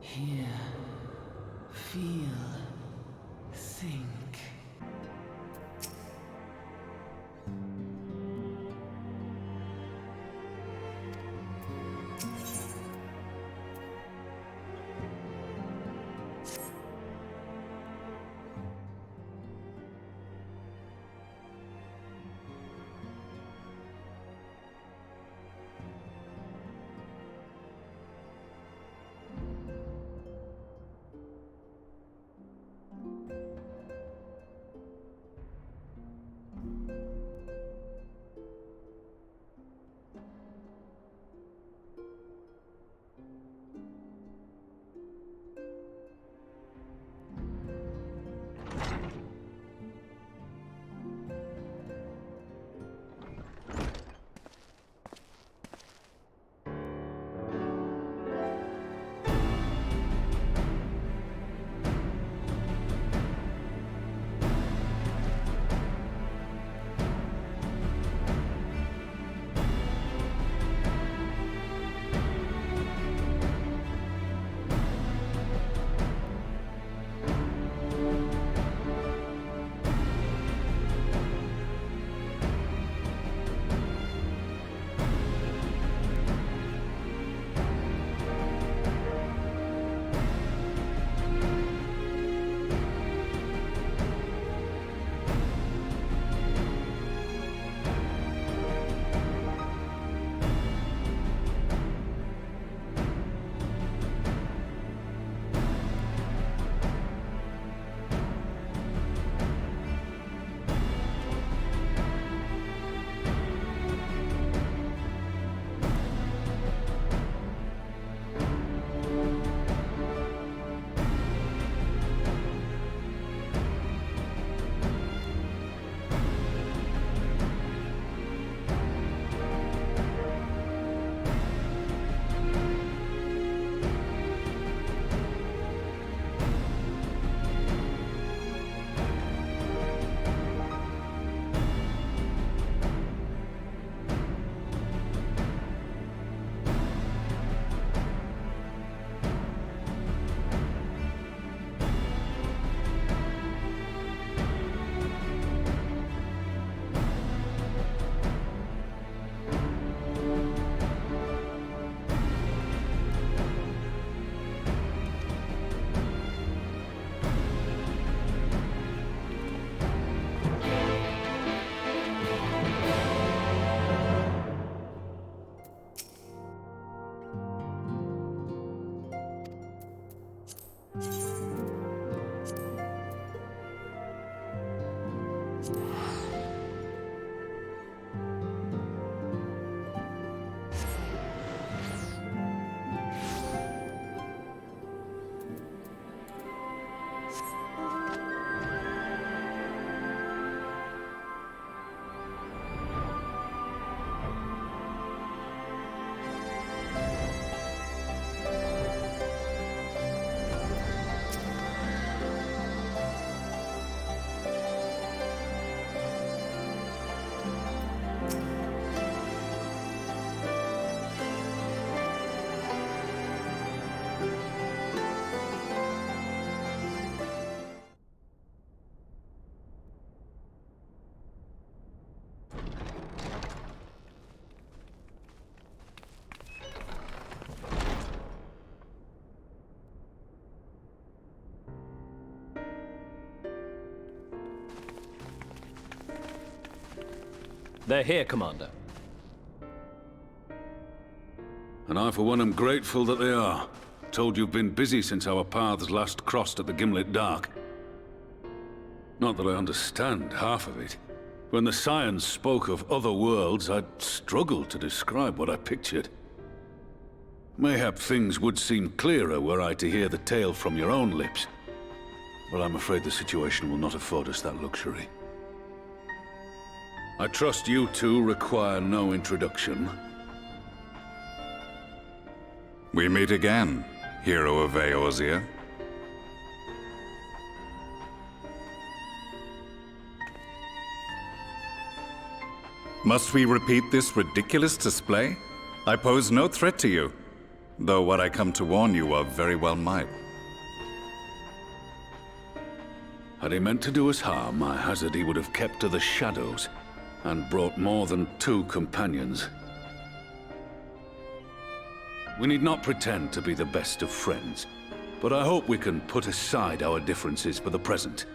Hear, feel, think. They're here, Commander. And I, for one, am grateful that they are. Told you've been busy since our paths last crossed at the Gimlet Dark. Not that I understand half of it. When the Scions spoke of other worlds, I'd struggled to describe what I pictured. Mayhap things would seem clearer were I to hear the tale from your own lips. But I'm afraid the situation will not afford us that luxury. I trust you two require no introduction. We meet again, hero of Eorzea. Must we repeat this ridiculous display? I pose no threat to you. Though what I come to warn you of very well might. Had he meant to do us harm, I hazard he would have kept to the shadows, and brought more than 2 companions. We need not pretend to be the best of friends, but I hope we can put aside our differences for the present.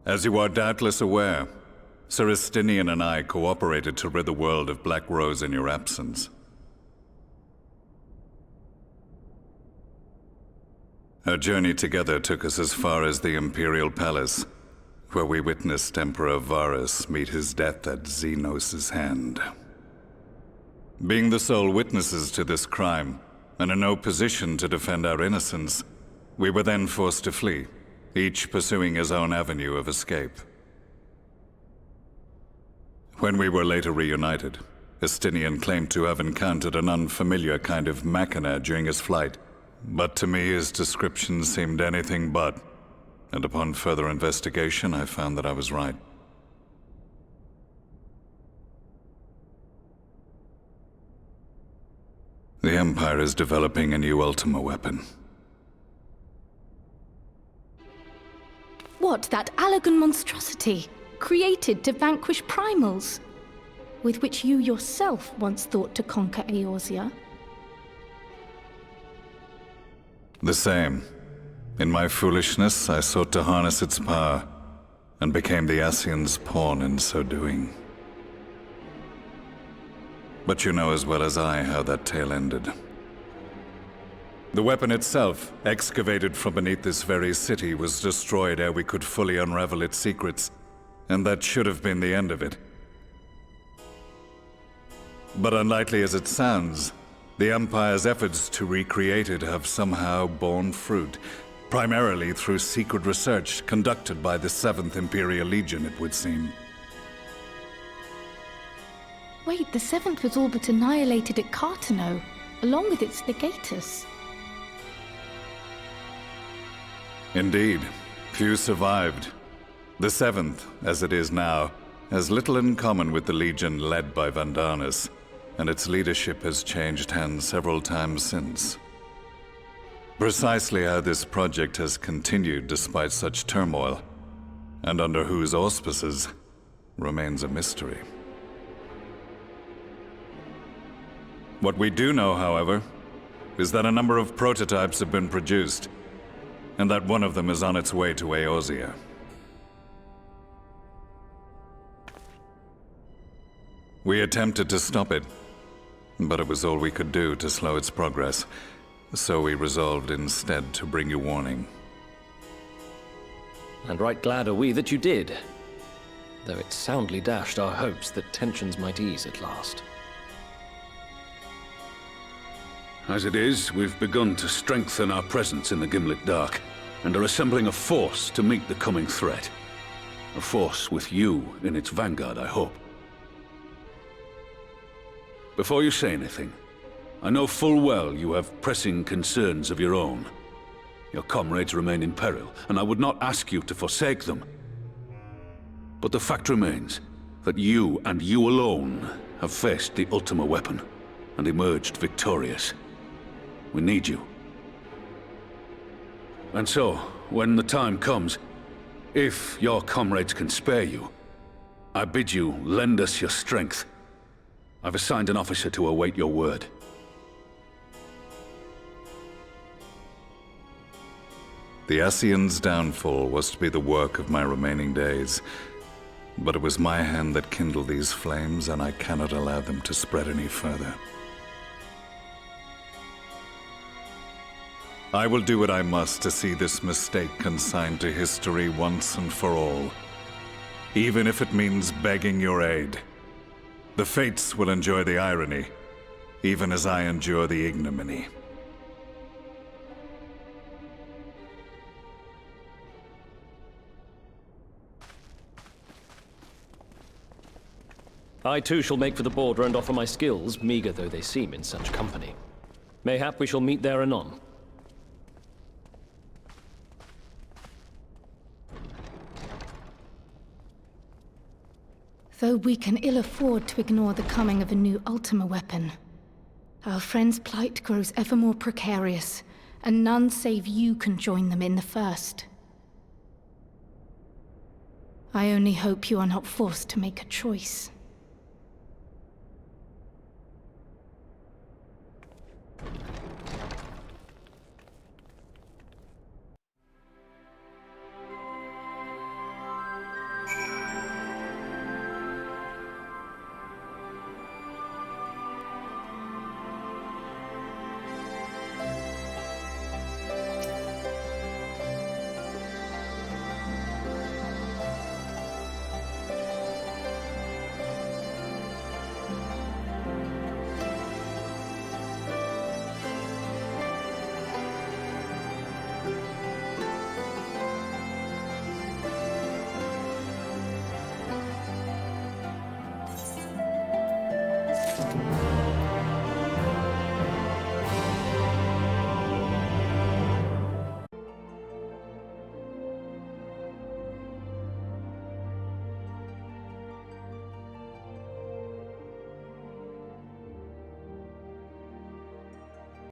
As you are doubtless aware, Sir Estinian and I cooperated to rid the world of Black Rose in your absence. Our journey together took us as far as the Imperial Palace, where we witnessed Emperor Varus meet his death at Xenos' hand. Being the sole witnesses to this crime, and in no position to defend our innocence, we were then forced to flee, each pursuing his own avenue of escape. When we were later reunited, Estinian claimed to have encountered an unfamiliar kind of machina during his flight, but to me his description seemed anything but, and upon further investigation I found that I was right. The Empire is developing a new Ultima weapon. What, that Allagan monstrosity, created to vanquish primals, with which you yourself once thought to conquer Eorzea? The same. In my foolishness, I sought to harness its power, and became the Ascian's pawn in so doing. But you know as well as I how that tale ended. The weapon itself, excavated from beneath this very city, was destroyed ere we could fully unravel its secrets, and that should have been the end of it. But unlikely as it sounds, the Empire's efforts to recreate it have somehow borne fruit, primarily through secret research conducted by the 7th Imperial Legion, it would seem. Wait, the 7th was all but annihilated at Cartano, along with its legatus. Indeed, few survived. The 7th, as it is now, has little in common with the Legion led by Vandanis, and its leadership has changed hands several times since. Precisely how this project has continued despite such turmoil, and under whose auspices, remains a mystery. What we do know, however, is that a number of prototypes have been produced, and that one of them is on its way to Eorzea. We attempted to stop it, but it was all we could do to slow its progress, so we resolved instead to bring you warning. And right glad are we that you did, though it soundly dashed our hopes that tensions might ease at last. As it is, we've begun to strengthen our presence in the Gimlet Dark, and are assembling a force to meet the coming threat. A force with you in its vanguard, I hope. Before you say anything, I know full well you have pressing concerns of your own. Your comrades remain in peril, and I would not ask you to forsake them. But the fact remains that you, and you alone, have faced the Ultima weapon, and emerged victorious. We need you. And so, when the time comes, if your comrades can spare you, I bid you lend us your strength. I've assigned an officer to await your word. The Ascian's downfall was to be the work of my remaining days, but it was my hand that kindled these flames, and I cannot allow them to spread any further. I will do what I must to see this mistake consigned to history once and for all, even if it means begging your aid. The Fates will enjoy the irony, even as I endure the ignominy. I too shall make for the border and offer my skills, meager though they seem in such company. Mayhap we shall meet there anon. Though we can ill afford to ignore the coming of a new Ultima weapon, our friend's plight grows ever more precarious, and none save you can join them in the first. I only hope you are not forced to make a choice.